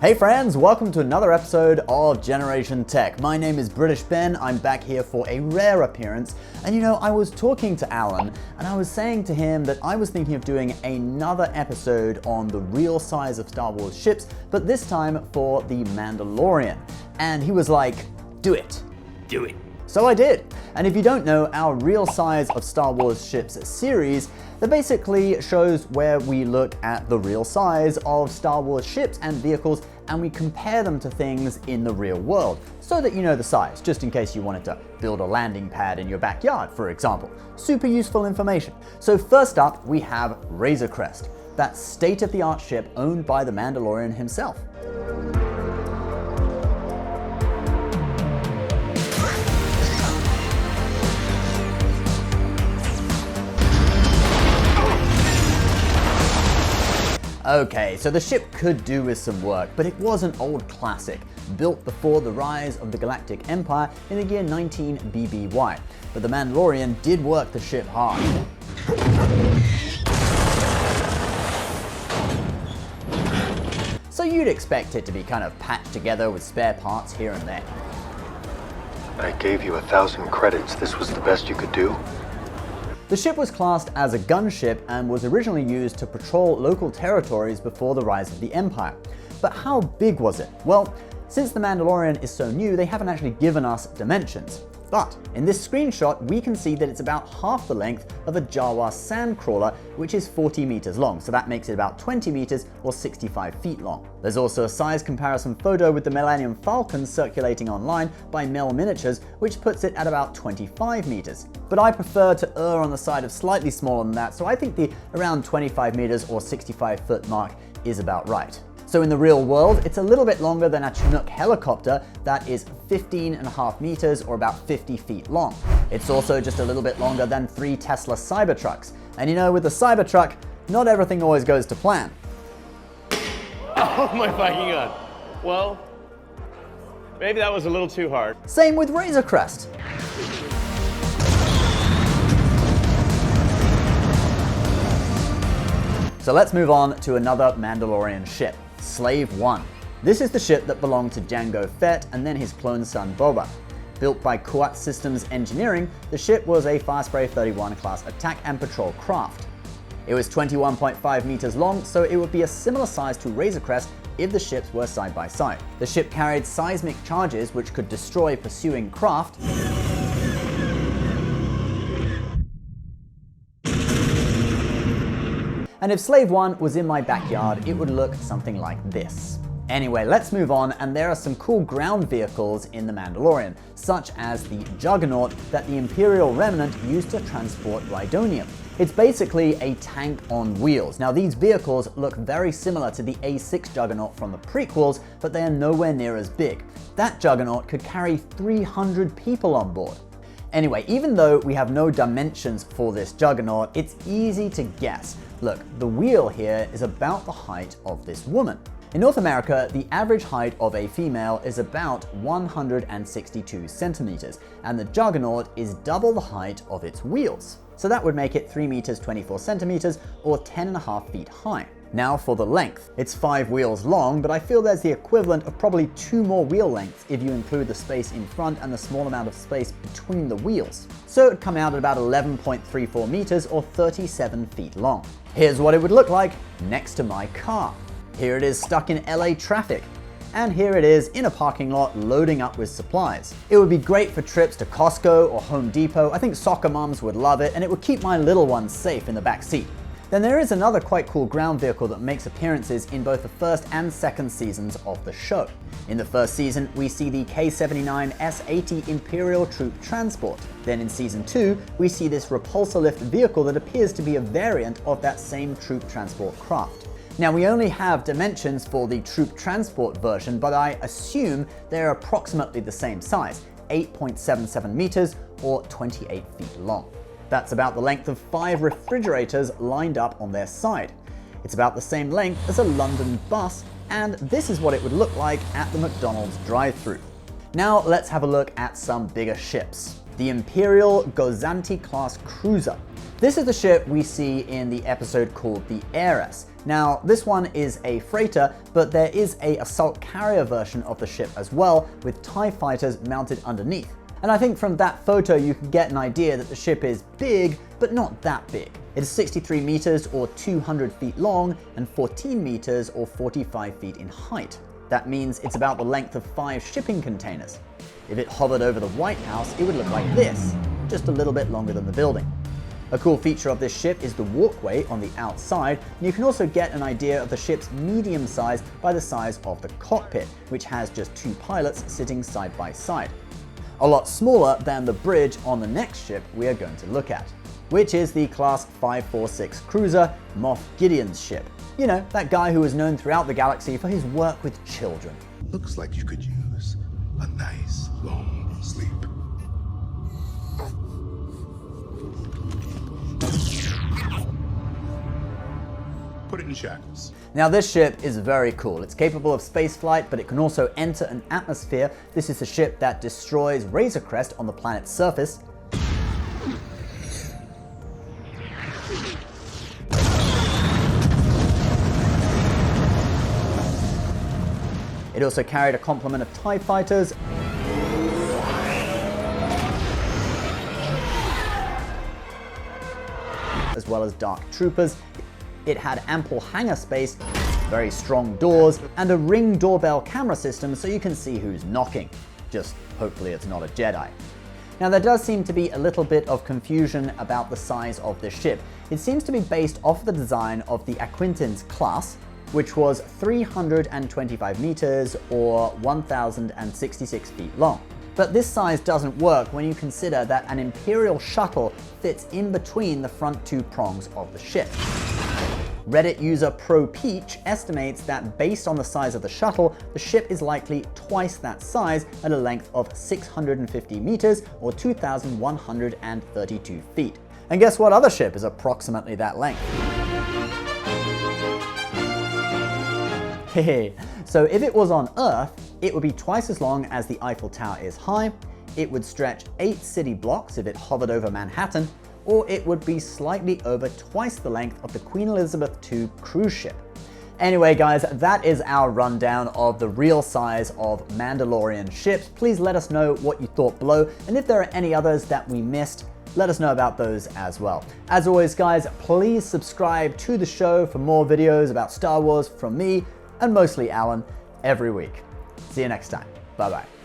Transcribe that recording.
Hey friends, welcome to another episode of Generation Tech. My name is British Ben, I'm back here for a rare appearance. And you know, I was talking to Alan and I was saying to him that I was thinking of doing another episode on the real size of Star Wars ships, but this time for the Mandalorian. And he was like, do it. Do it. So I did. And if you don't know, our Real Size of Star Wars Ships series, that basically shows where we look at the real size of Star Wars ships and vehicles and we compare them to things in the real world so that you know the size, just in case you wanted to build a landing pad in your backyard, for example. Super useful information. So first up, we have Crest, that state-of-the-art ship owned by the Mandalorian himself. Okay, so the ship could do with some work, but it was an old classic, built before the rise of the Galactic Empire in the year 19 BBY. But the Mandalorian did work the ship hard. So you'd expect it to be kind of patched together with spare parts here and there. I gave you 1,000 credits. This was the best you could do? The ship was classed as a gunship and was originally used to patrol local territories before the rise of the Empire. But how big was it? Well, since the Mandalorian is so new, they haven't actually given us dimensions. But in this screenshot, we can see that it's about half the length of a Jawa sandcrawler, which is 40 meters long. So that makes it about 20 meters or 65 feet long. There's also a size comparison photo with the Millennium Falcon circulating online by Mel Miniatures, which puts it at about 25 meters. But I prefer to err on the side of slightly smaller than that, so I think the around 25 meters or 65 foot mark is about right. So in the real world, it's a little bit longer than a Chinook helicopter that is 15.5 meters or about 50 feet long. It's also just a little bit longer than 3 Tesla Cybertrucks. And you know, with the Cybertruck, not everything always goes to plan. Oh my fucking god. Well, maybe that was a little too hard. Same with Crest. So let's move on to another Mandalorian ship, Slave One. This is the ship that belonged to Jango Fett and then his clone son Boba. Built by Kuat Systems Engineering, the ship was a Fastspray 31 class attack and patrol craft. It was 21.5 meters long, so it would be a similar size to Crest if the ships were side by side. The ship carried seismic charges which could destroy pursuing craft, and if Slave One was in my backyard, it would look something like this. Anyway, let's move on, and there are some cool ground vehicles in the Mandalorian, such as the Juggernaut that the Imperial remnant used to transport Rhydonium. It's basically a tank on wheels. Now these vehicles look very similar to the A6 Juggernaut from the prequels, but they are nowhere near as big. That Juggernaut could carry 300 people on board. Anyway, even though we have no dimensions for this Juggernaut, it's easy to guess. Look, the wheel here is about the height of this woman. In North America, the average height of a female is about 162 centimeters, and the Juggernaut is double the height of its wheels. So that would make it 3 meters 24 centimeters or 10.5 feet high. Now for the length. It's 5 wheels long, but I feel there's the equivalent of probably 2 more wheel lengths if you include the space in front and the small amount of space between the wheels. So it'd come out at about 11.34 meters or 37 feet long. Here's what it would look like next to my car. Here it is stuck in LA traffic. And here it is in a parking lot loading up with supplies. It would be great for trips to Costco or Home Depot. I think soccer moms would love it, and it would keep my little ones safe in the back seat. Then there is another quite cool ground vehicle that makes appearances in both the first and second seasons of the show. In the first season, we see the K-79 S-80 Imperial troop transport. Then in season 2, we see this repulsor lift vehicle that appears to be a variant of that same troop transport craft. Now we only have dimensions for the troop transport version, but I assume they're approximately the same size, 8.77 meters or 28 feet long. That's about the length of 5 refrigerators lined up on their side. It's about the same length as a London bus, and this is what it would look like at the McDonald's drive-thru. Now let's have a look at some bigger ships. The Imperial Gozanti-class cruiser. This is the ship we see in the episode called the Heiress, Now, this one is a freighter, but there is a assault carrier version of the ship as well, with TIE fighters mounted underneath. And I think from that photo you can get an idea that the ship is big, but not that big. It is 63 meters or 200 feet long and 14 meters or 45 feet in height. That means it's about the length of 5 shipping containers. If it hovered over the White House, it would look like this, just a little bit longer than the building. A cool feature of this ship is the walkway on the outside, and you can also get an idea of the ship's medium size by the size of the cockpit, which has just 2 pilots sitting side by side. A lot smaller than the bridge on the next ship we are going to look at, which is the Class 546 cruiser Moff Gideon's ship. You know, that guy who was known throughout the galaxy for his work with children. Looks like you could use a nice long sleep. Put it in shackles. Now this ship is very cool. It's capable of spaceflight, but it can also enter an atmosphere. This is the ship that destroys Razor Crest on the planet's surface. It also carried a complement of TIE fighters, as well as dark troopers. It had ample hangar space, very strong doors, and a Ring doorbell camera system so you can see who's knocking. Just hopefully it's not a Jedi. Now there does seem to be a little bit of confusion about the size of this ship. It seems to be based off the design of the Juggernaut-class, which was 325 meters or 1,066 feet long. But this size doesn't work when you consider that an Imperial shuttle fits in between the front 2 prongs of the ship. Reddit user ProPeach estimates that based on the size of the shuttle, the ship is likely twice that size at a length of 650 meters or 2,132 feet. And guess what other ship is approximately that length? So if it was on Earth, it would be twice as long as the Eiffel Tower is high, it would stretch 8 city blocks if it hovered over Manhattan, or it would be slightly over twice the length of the Queen Elizabeth II cruise ship. Anyway guys, that is our rundown of the real size of Mandalorian ships. Please let us know what you thought below, and if there are any others that we missed, let us know about those as well. As always guys, please subscribe to the show for more videos about Star Wars from me, and mostly Alan, every week. See you next time. Bye bye.